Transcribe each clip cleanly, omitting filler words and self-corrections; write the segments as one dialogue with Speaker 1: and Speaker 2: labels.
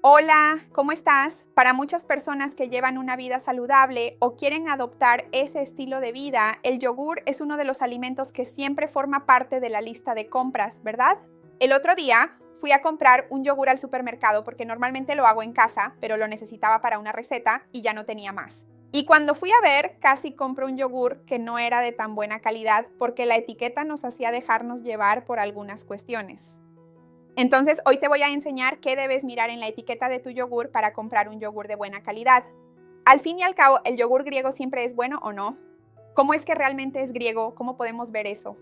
Speaker 1: Hola, ¿cómo estás? Para muchas personas que llevan una vida saludable o quieren adoptar ese estilo de vida, el yogur es uno de los alimentos que siempre forma parte de la lista de compras, ¿verdad? El otro día fui a comprar un yogur al supermercado porque normalmente lo hago en casa, pero lo necesitaba para una receta y ya no tenía más. Y cuando fui a ver, casi compro un yogur que no era de tan buena calidad porque la etiqueta nos hacía dejarnos llevar por algunas cuestiones. Entonces, hoy te voy a enseñar qué debes mirar en la etiqueta de tu yogur para comprar un yogur de buena calidad. Al fin y al cabo, ¿el yogur griego siempre es bueno o no? ¿Cómo es que realmente es griego? ¿Cómo podemos ver eso?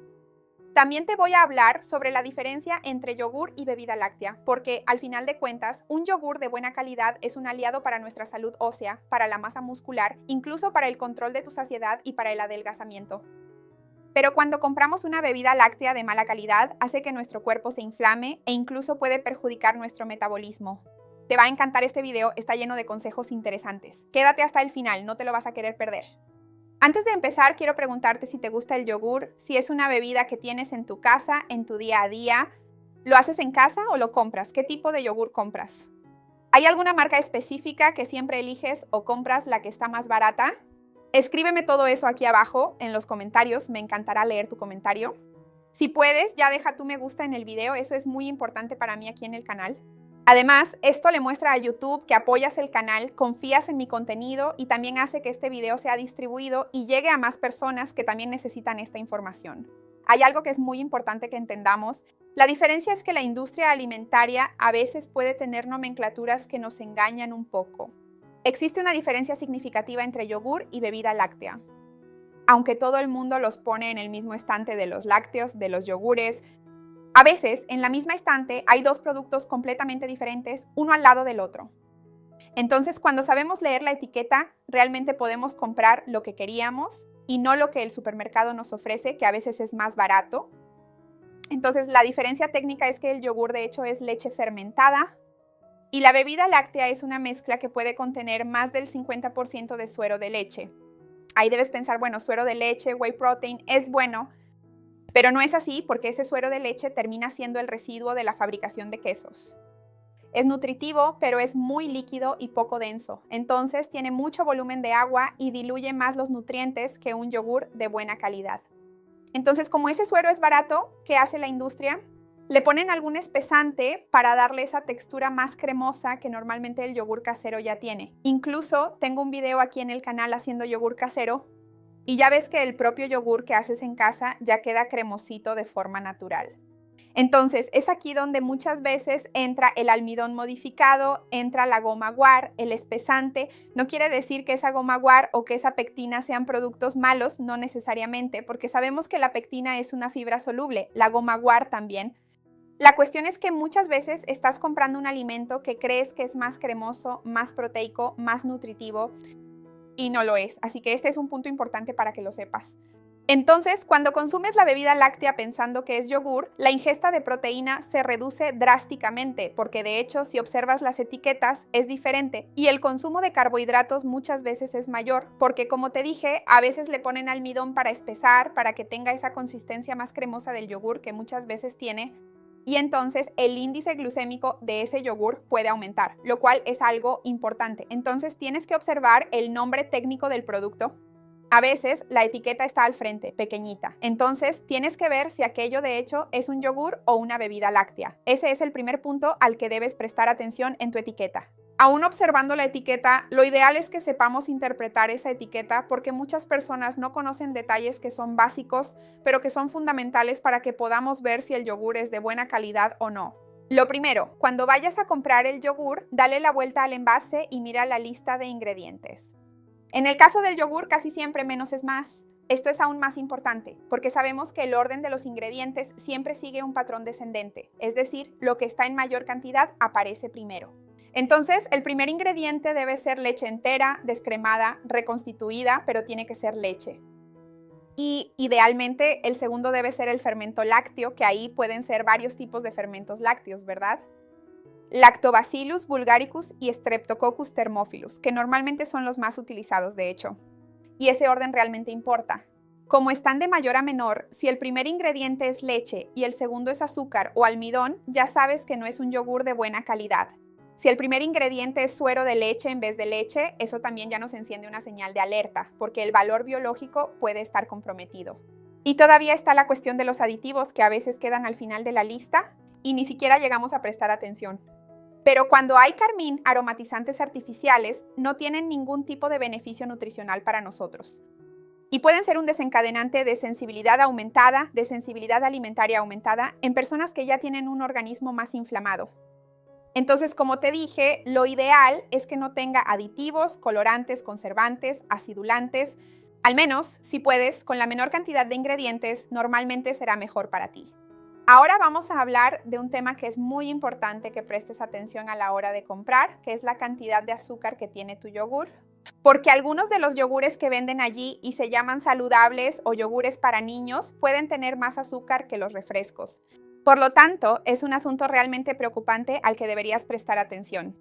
Speaker 1: También te voy a hablar sobre la diferencia entre yogur y bebida láctea, porque al final de cuentas, un yogur de buena calidad es un aliado para nuestra salud ósea, para la masa muscular, incluso para el control de tu saciedad y para el adelgazamiento. Pero cuando compramos una bebida láctea de mala calidad, hace que nuestro cuerpo se inflame e incluso puede perjudicar nuestro metabolismo. Te va a encantar este video, está lleno de consejos interesantes. Quédate hasta el final, no te lo vas a querer perder. Antes de empezar, quiero preguntarte si te gusta el yogur, si es una bebida que tienes en tu casa, en tu día a día. ¿Lo haces en casa o lo compras? ¿Qué tipo de yogur compras? ¿Hay alguna marca específica que siempre eliges o compras la que está más barata? Escríbeme todo eso aquí abajo en los comentarios, me encantará leer tu comentario. Si puedes, ya deja tu me gusta en el video, eso es muy importante para mí aquí en el canal. Además, esto le muestra a YouTube que apoyas el canal, confías en mi contenido y también hace que este video sea distribuido y llegue a más personas que también necesitan esta información. Hay algo que es muy importante que entendamos. La diferencia es que la industria alimentaria a veces puede tener nomenclaturas que nos engañan un poco. Existe una diferencia significativa entre yogur y bebida láctea. Aunque todo el mundo los pone en el mismo estante de los lácteos, de los yogures, a veces en la misma estante hay dos productos completamente diferentes, uno al lado del otro. Entonces, cuando sabemos leer la etiqueta, realmente podemos comprar lo que queríamos y no lo que el supermercado nos ofrece, que a veces es más barato. Entonces, la diferencia técnica es que el yogur de hecho es leche fermentada, y la bebida láctea es una mezcla que puede contener más del 50% de suero de leche. Ahí debes pensar, bueno, suero de leche, whey protein, es bueno, pero no es así porque ese suero de leche termina siendo el residuo de la fabricación de quesos. Es nutritivo, pero es muy líquido y poco denso. Entonces tiene mucho volumen de agua y diluye más los nutrientes que un yogur de buena calidad. Entonces, como ese suero es barato, ¿qué hace la industria? Le ponen algún espesante para darle esa textura más cremosa que normalmente el yogur casero ya tiene. Incluso tengo un video aquí en el canal haciendo yogur casero y ya ves que el propio yogur que haces en casa ya queda cremosito de forma natural. Entonces es aquí donde muchas veces entra el almidón modificado, entra la goma guar, el espesante. No quiere decir que esa goma guar o que esa pectina sean productos malos, no necesariamente, porque sabemos que la pectina es una fibra soluble, la goma guar también. La cuestión es que muchas veces estás comprando un alimento que crees que es más cremoso, más proteico, más nutritivo y no lo es. Así que este es un punto importante para que lo sepas. Entonces, cuando consumes la bebida láctea pensando que es yogur, la ingesta de proteína se reduce drásticamente porque de hecho si observas las etiquetas es diferente y el consumo de carbohidratos muchas veces es mayor porque como te dije, a veces le ponen almidón para espesar, para que tenga esa consistencia más cremosa del yogur que muchas veces tiene. Y entonces el índice glucémico de ese yogur puede aumentar, lo cual es algo importante. Entonces tienes que observar el nombre técnico del producto. A veces la etiqueta está al frente, pequeñita. Entonces tienes que ver si aquello de hecho es un yogur o una bebida láctea. Ese es el primer punto al que debes prestar atención en tu etiqueta. Aún observando la etiqueta, lo ideal es que sepamos interpretar esa etiqueta porque muchas personas no conocen detalles que son básicos, pero que son fundamentales para que podamos ver si el yogur es de buena calidad o no. Lo primero, cuando vayas a comprar el yogur, dale la vuelta al envase y mira la lista de ingredientes. En el caso del yogur, casi siempre menos es más. Esto es aún más importante, porque sabemos que el orden de los ingredientes siempre sigue un patrón descendente, es decir, lo que está en mayor cantidad aparece primero. Entonces, el primer ingrediente debe ser leche entera, descremada, reconstituida, pero tiene que ser leche. Y idealmente el segundo debe ser el fermento lácteo, que ahí pueden ser varios tipos de fermentos lácteos, ¿verdad? Lactobacillus bulgaricus y Streptococcus thermophilus, que normalmente son los más utilizados de hecho. Y ese orden realmente importa. Como están de mayor a menor, si el primer ingrediente es leche y el segundo es azúcar o almidón, ya sabes que no es un yogur de buena calidad. Si el primer ingrediente es suero de leche en vez de leche, eso también ya nos enciende una señal de alerta, porque el valor biológico puede estar comprometido. Y todavía está la cuestión de los aditivos que a veces quedan al final de la lista y ni siquiera llegamos a prestar atención. Pero cuando hay carmín, aromatizantes artificiales no tienen ningún tipo de beneficio nutricional para nosotros. Y pueden ser un desencadenante de sensibilidad aumentada, de sensibilidad alimentaria aumentada en personas que ya tienen un organismo más inflamado. Entonces, como te dije, lo ideal es que no tenga aditivos, colorantes, conservantes, acidulantes. Al menos, si puedes, con la menor cantidad de ingredientes, normalmente será mejor para ti. Ahora vamos a hablar de un tema que es muy importante que prestes atención a la hora de comprar, que es la cantidad de azúcar que tiene tu yogur. Porque algunos de los yogures que venden allí y se llaman saludables o yogures para niños pueden tener más azúcar que los refrescos. Por lo tanto, es un asunto realmente preocupante al que deberías prestar atención.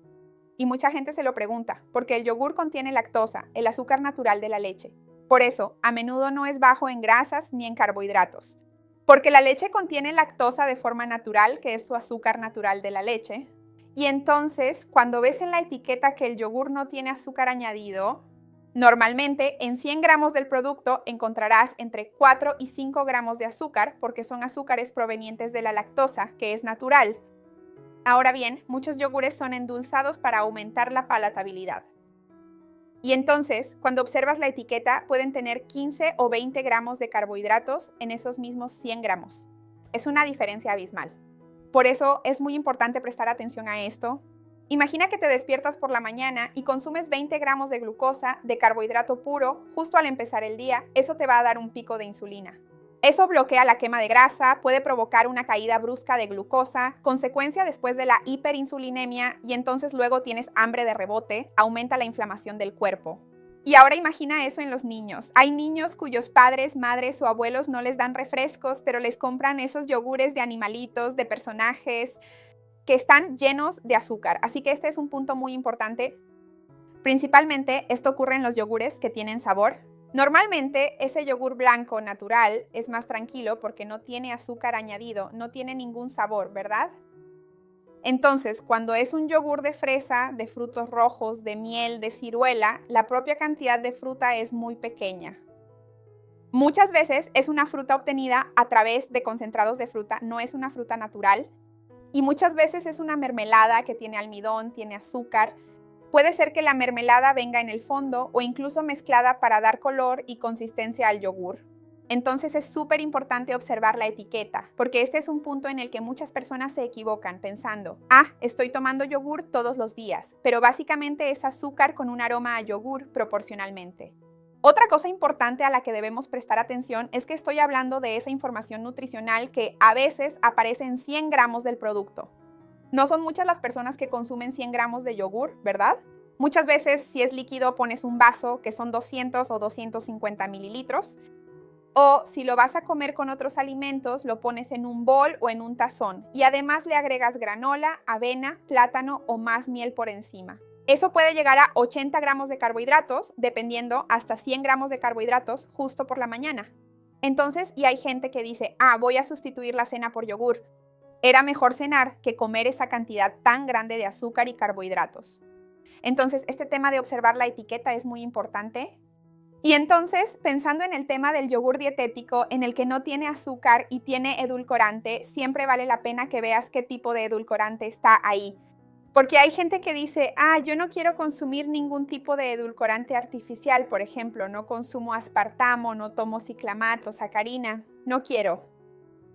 Speaker 1: Y mucha gente se lo pregunta, porque el yogur contiene lactosa, el azúcar natural de la leche. Por eso, a menudo no es bajo en grasas ni en carbohidratos. Porque la leche contiene lactosa de forma natural, que es su azúcar natural de la leche. Y entonces, cuando ves en la etiqueta que el yogur no tiene azúcar añadido, normalmente en 100 gramos del producto encontrarás entre 4 y 5 gramos de azúcar porque son azúcares provenientes de la lactosa, que es natural. Ahora bien, muchos yogures son endulzados para aumentar la palatabilidad. Y entonces, cuando observas la etiqueta, pueden tener 15 o 20 gramos de carbohidratos en esos mismos 100 gramos. Es una diferencia abismal. Por eso es muy importante prestar atención a esto. Imagina que te despiertas por la mañana y consumes 20 gramos de glucosa, de carbohidrato puro, justo al empezar el día. Eso te va a dar un pico de insulina. Eso bloquea la quema de grasa, puede provocar una caída brusca de glucosa, consecuencia después de la hiperinsulinemia, y entonces luego tienes hambre de rebote, aumenta la inflamación del cuerpo. Y ahora imagina eso en los niños. Hay niños cuyos padres, madres o abuelos no les dan refrescos, pero les compran esos yogures de animalitos, de personajes, que están llenos de azúcar. Así que este es un punto muy importante. Principalmente esto ocurre en los yogures que tienen sabor. Normalmente ese yogur blanco natural es más tranquilo porque no tiene azúcar añadido, no tiene ningún sabor, ¿verdad? Entonces, cuando es un yogur de fresa, de frutos rojos, de miel, de ciruela, la propia cantidad de fruta es muy pequeña. Muchas veces es una fruta obtenida a través de concentrados de fruta, no es una fruta natural. Y muchas veces es una mermelada que tiene almidón, tiene azúcar. Puede ser que la mermelada venga en el fondo o incluso mezclada para dar color y consistencia al yogur. Entonces es súper importante observar la etiqueta, porque este es un punto en el que muchas personas se equivocan pensando, estoy tomando yogur todos los días, pero básicamente es azúcar con un aroma a yogur proporcionalmente. Otra cosa importante a la que debemos prestar atención es que estoy hablando de esa información nutricional que a veces aparece en 100 gramos del producto. No son muchas las personas que consumen 100 gramos de yogur, ¿verdad? Muchas veces, si es líquido, pones un vaso que son 200 o 250 mililitros. O si lo vas a comer con otros alimentos, lo pones en un bol o en un tazón. Y además le agregas granola, avena, plátano o más miel por encima. Eso puede llegar a 80 gramos de carbohidratos, dependiendo hasta 100 gramos de carbohidratos justo por la mañana. Entonces, y hay gente que dice, voy a sustituir la cena por yogur. Era mejor cenar que comer esa cantidad tan grande de azúcar y carbohidratos. Entonces, este tema de observar la etiqueta es muy importante. Y entonces, pensando en el tema del yogur dietético, en el que no tiene azúcar y tiene edulcorante, siempre vale la pena que veas qué tipo de edulcorante está ahí. Porque hay gente que dice, yo no quiero consumir ningún tipo de edulcorante artificial, por ejemplo, no consumo aspartamo, no tomo ciclamato, sacarina, no quiero.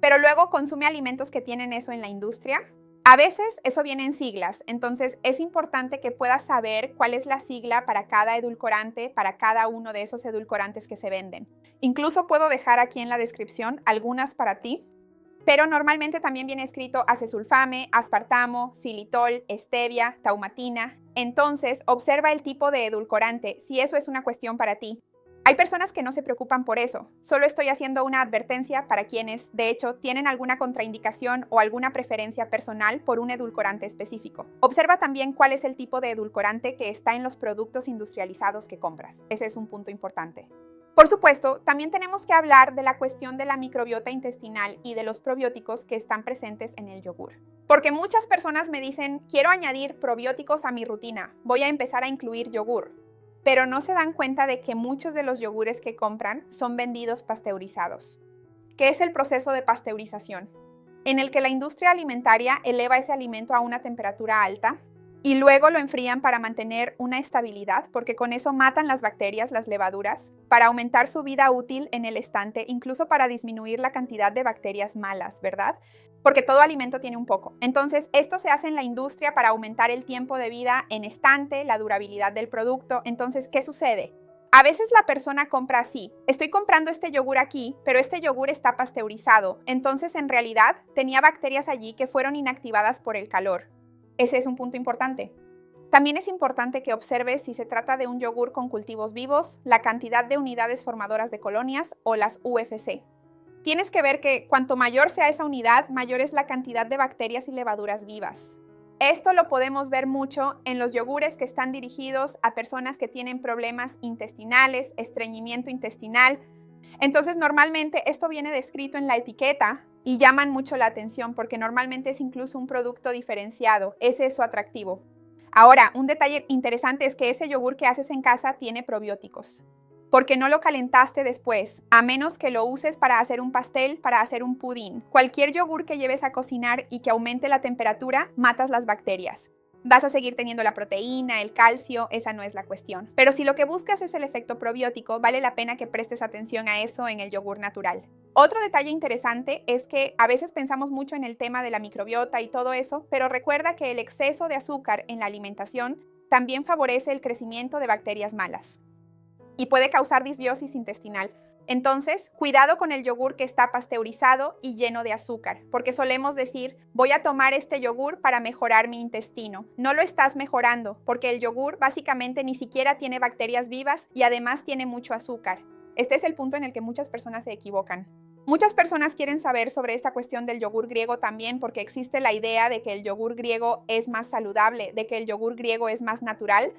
Speaker 1: Pero luego consume alimentos que tienen eso en la industria. A veces eso viene en siglas, entonces es importante que puedas saber cuál es la sigla para cada edulcorante, para cada uno de esos edulcorantes que se venden. Incluso puedo dejar aquí en la descripción algunas para ti, pero normalmente también viene escrito acesulfame, aspartamo, xilitol, stevia, taumatina. Entonces, observa el tipo de edulcorante, si eso es una cuestión para ti. Hay personas que no se preocupan por eso. Solo estoy haciendo una advertencia para quienes, de hecho, tienen alguna contraindicación o alguna preferencia personal por un edulcorante específico. Observa también cuál es el tipo de edulcorante que está en los productos industrializados que compras. Ese es un punto importante. Por supuesto, también tenemos que hablar de la cuestión de la microbiota intestinal y de los probióticos que están presentes en el yogur. Porque muchas personas me dicen, quiero añadir probióticos a mi rutina, voy a empezar a incluir yogur. Pero no se dan cuenta de que muchos de los yogures que compran son vendidos pasteurizados. ¿Qué es el proceso de pasteurización? En el que la industria alimentaria eleva ese alimento a una temperatura alta y luego lo enfrían para mantener una estabilidad, porque con eso matan las bacterias, las levaduras, para aumentar su vida útil en el estante, incluso para disminuir la cantidad de bacterias malas, ¿verdad? Porque todo alimento tiene un poco. Entonces, esto se hace en la industria para aumentar el tiempo de vida en estante, la durabilidad del producto. Entonces, ¿qué sucede? A veces la persona compra así, estoy comprando este yogur aquí, pero este yogur está pasteurizado, entonces en realidad tenía bacterias allí que fueron inactivadas por el calor. Ese es un punto importante. También es importante que observes si se trata de un yogur con cultivos vivos, la cantidad de unidades formadoras de colonias o las UFC. Tienes que ver que cuanto mayor sea esa unidad, mayor es la cantidad de bacterias y levaduras vivas. Esto lo podemos ver mucho en los yogures que están dirigidos a personas que tienen problemas intestinales, estreñimiento intestinal. Entonces, normalmente esto viene descrito en la etiqueta y llaman mucho la atención porque normalmente es incluso un producto diferenciado. Ese es su atractivo. Ahora, un detalle interesante es que ese yogur que haces en casa tiene probióticos, porque no lo calentaste después, a menos que lo uses para hacer un pastel, para hacer un pudín. Cualquier yogur que lleves a cocinar y que aumente la temperatura, matas las bacterias. Vas a seguir teniendo la proteína, el calcio, esa no es la cuestión. Pero si lo que buscas es el efecto probiótico, vale la pena que prestes atención a eso en el yogur natural. Otro detalle interesante es que a veces pensamos mucho en el tema de la microbiota y todo eso, pero recuerda que el exceso de azúcar en la alimentación también favorece el crecimiento de bacterias malas y puede causar disbiosis intestinal. Entonces, cuidado con el yogur que está pasteurizado y lleno de azúcar, porque solemos decir, voy a tomar este yogur para mejorar mi intestino. No lo estás mejorando, porque el yogur básicamente ni siquiera tiene bacterias vivas y además tiene mucho azúcar. Este es el punto en el que muchas personas se equivocan. Muchas personas quieren saber sobre esta cuestión del yogur griego también porque existe la idea de que el yogur griego es más saludable, de que el yogur griego es más natural.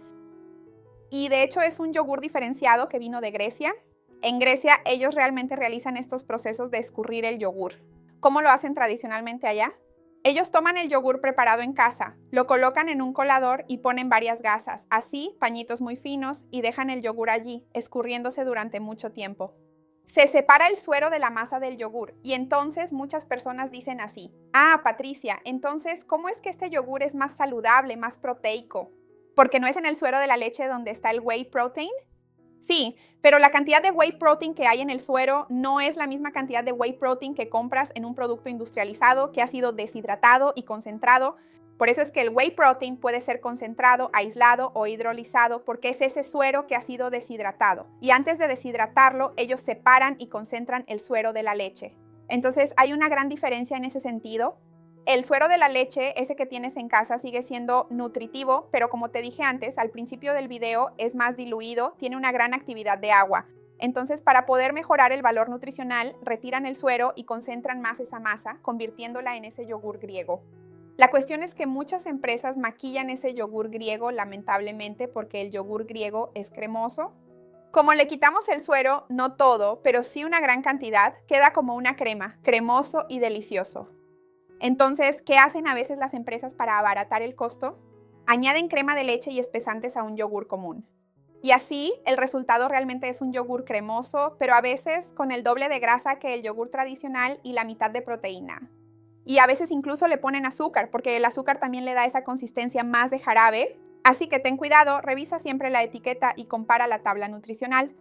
Speaker 1: Y de hecho es un yogur diferenciado que vino de Grecia. En Grecia ellos realmente realizan estos procesos de escurrir el yogur. ¿Cómo lo hacen tradicionalmente allá? Ellos toman el yogur preparado en casa, lo colocan en un colador y ponen varias gasas, así pañitos muy finos, y dejan el yogur allí, escurriéndose durante mucho tiempo. Se separa el suero de la masa del yogur y entonces muchas personas dicen así, Patricia, entonces, ¿cómo es que este yogur es más saludable, más proteico? ¿Porque no es en el suero de la leche donde está el whey protein? Sí, pero la cantidad de whey protein que hay en el suero no es la misma cantidad de whey protein que compras en un producto industrializado que ha sido deshidratado y concentrado. Por eso es que el whey protein puede ser concentrado, aislado o hidrolizado porque es ese suero que ha sido deshidratado. Y antes de deshidratarlo, ellos separan y concentran el suero de la leche. Entonces hay una gran diferencia en ese sentido. El suero de la leche, ese que tienes en casa, sigue siendo nutritivo, pero como te dije antes, al principio del video es más diluido, tiene una gran actividad de agua. Entonces, para poder mejorar el valor nutricional, retiran el suero y concentran más esa masa, convirtiéndola en ese yogur griego. La cuestión es que muchas empresas maquillan ese yogur griego, lamentablemente, porque el yogur griego es cremoso. Como le quitamos el suero, no todo, pero sí una gran cantidad, queda como una crema, cremoso y delicioso. Entonces, ¿qué hacen a veces las empresas para abaratar el costo? Añaden crema de leche y espesantes a un yogur común. Y así, el resultado realmente es un yogur cremoso, pero a veces con el doble de grasa que el yogur tradicional y la mitad de proteína. Y a veces incluso le ponen azúcar, porque el azúcar también le da esa consistencia más de jarabe. Así que ten cuidado, revisa siempre la etiqueta y compara la tabla nutricional.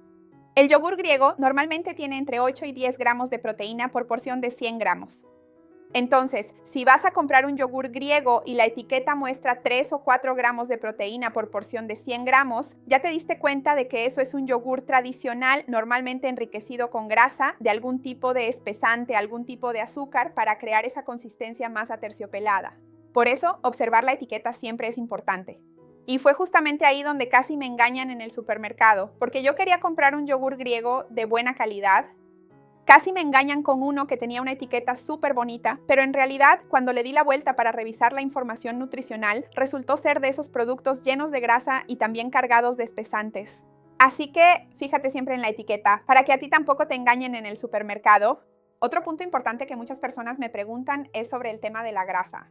Speaker 1: El yogur griego normalmente tiene entre 8 y 10 gramos de proteína por porción de 100 gramos. Entonces, si vas a comprar un yogur griego y la etiqueta muestra 3 o 4 gramos de proteína por porción de 100 gramos, ya te diste cuenta de que eso es un yogur tradicional, normalmente enriquecido con grasa, de algún tipo de espesante, algún tipo de azúcar, para crear esa consistencia más aterciopelada. Por eso, observar la etiqueta siempre es importante. Y fue justamente ahí donde casi me engañan en el supermercado, porque yo quería comprar un yogur griego de buena calidad. Casi me engañan con uno que tenía una etiqueta súper bonita, pero en realidad, cuando le di la vuelta para revisar la información nutricional, resultó ser de esos productos llenos de grasa y también cargados de espesantes. Así que, fíjate siempre en la etiqueta, para que a ti tampoco te engañen en el supermercado. Otro punto importante que muchas personas me preguntan es sobre el tema de la grasa.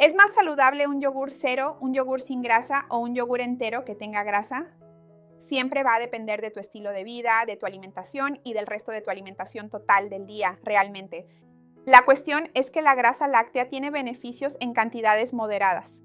Speaker 1: ¿Es más saludable un yogur cero, un yogur sin grasa o un yogur entero que tenga grasa? Siempre va a depender de tu estilo de vida, de tu alimentación y del resto de tu alimentación total del día, realmente. La cuestión es que la grasa láctea tiene beneficios en cantidades moderadas.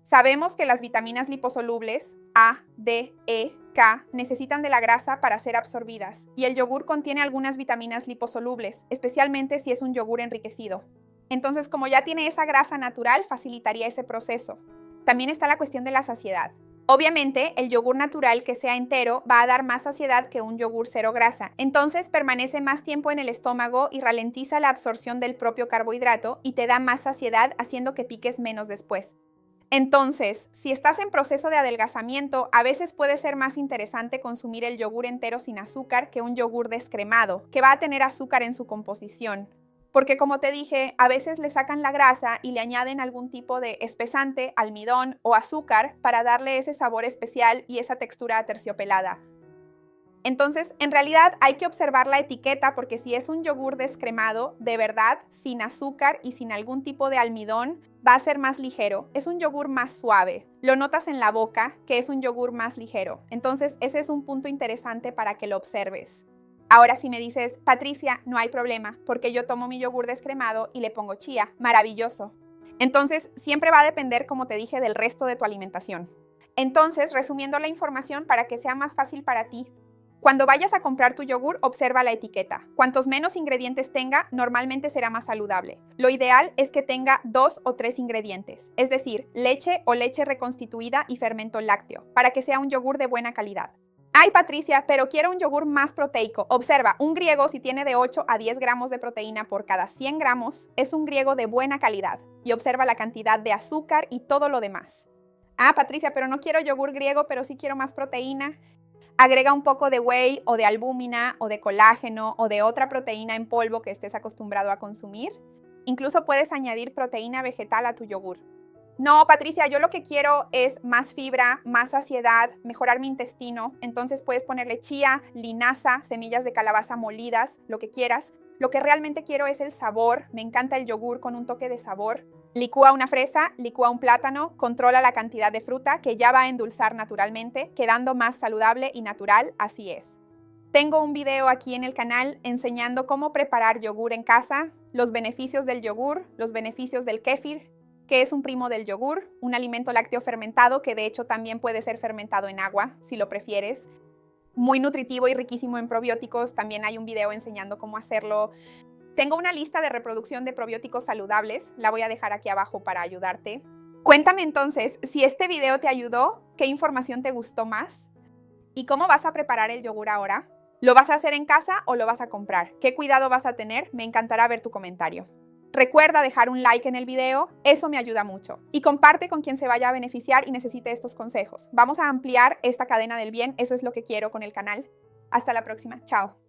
Speaker 1: Sabemos que las vitaminas liposolubles A, D, E, K necesitan de la grasa para ser absorbidas y el yogur contiene algunas vitaminas liposolubles, especialmente si es un yogur enriquecido. Entonces, como ya tiene esa grasa natural, facilitaría ese proceso. También está la cuestión de la saciedad. Obviamente, el yogur natural que sea entero va a dar más saciedad que un yogur cero grasa. Entonces, permanece más tiempo en el estómago y ralentiza la absorción del propio carbohidrato y te da más saciedad, haciendo que piques menos después. Entonces, si estás en proceso de adelgazamiento, a veces puede ser más interesante consumir el yogur entero sin azúcar que un yogur descremado, que va a tener azúcar en su composición. Porque como te dije, a veces le sacan la grasa y le añaden algún tipo de espesante, almidón o azúcar para darle ese sabor especial y esa textura aterciopelada. Entonces, en realidad hay que observar la etiqueta porque si es un yogur descremado, de verdad, sin azúcar y sin algún tipo de almidón, va a ser más ligero. Es un yogur más suave. Lo notas en la boca que es un yogur más ligero. Entonces, ese es un punto interesante para que lo observes. Ahora si me dices, Patricia, no hay problema, porque yo tomo mi yogur descremado y le pongo chía. Maravilloso. Entonces, siempre va a depender, como te dije, del resto de tu alimentación. Entonces, resumiendo la información para que sea más fácil para ti, cuando vayas a comprar tu yogur, observa la etiqueta. Cuantos menos ingredientes tenga, normalmente será más saludable. Lo ideal es que tenga 2 o 3 ingredientes, es decir, leche o leche reconstituida y fermento lácteo, para que sea un yogur de buena calidad. Ay, Patricia, pero quiero un yogur más proteico. Observa, un griego si tiene de 8 a 10 gramos de proteína por cada 100 gramos, es un griego de buena calidad. Y observa la cantidad de azúcar y todo lo demás. Ah, Patricia, pero no quiero yogur griego, pero sí quiero más proteína. Agrega un poco de whey o de albúmina o de colágeno o de otra proteína en polvo que estés acostumbrado a consumir. Incluso puedes añadir proteína vegetal a tu yogur. No, Patricia, yo lo que quiero es más fibra, más saciedad, mejorar mi intestino. Entonces puedes ponerle chía, linaza, semillas de calabaza molidas, lo que quieras. Lo que realmente quiero es el sabor. Me encanta el yogur con un toque de sabor. Licúa una fresa, licúa un plátano, controla la cantidad de fruta que ya va a endulzar naturalmente, quedando más saludable y natural, así es. Tengo un video aquí en el canal enseñando cómo preparar yogur en casa, los beneficios del yogur, los beneficios del kéfir, que es un primo del yogur, un alimento lácteo fermentado que de hecho también puede ser fermentado en agua, si lo prefieres. Muy nutritivo y riquísimo en probióticos, también hay un video enseñando cómo hacerlo. Tengo una lista de reproducción de probióticos saludables, la voy a dejar aquí abajo para ayudarte. Cuéntame entonces si este video te ayudó, qué información te gustó más y cómo vas a preparar el yogur ahora. ¿Lo vas a hacer en casa o lo vas a comprar? ¿Qué cuidado vas a tener? Me encantará ver tu comentario. Recuerda dejar un like en el video, eso me ayuda mucho. Y comparte con quien se vaya a beneficiar y necesite estos consejos. Vamos a ampliar esta cadena del bien, eso es lo que quiero con el canal. Hasta la próxima, chao.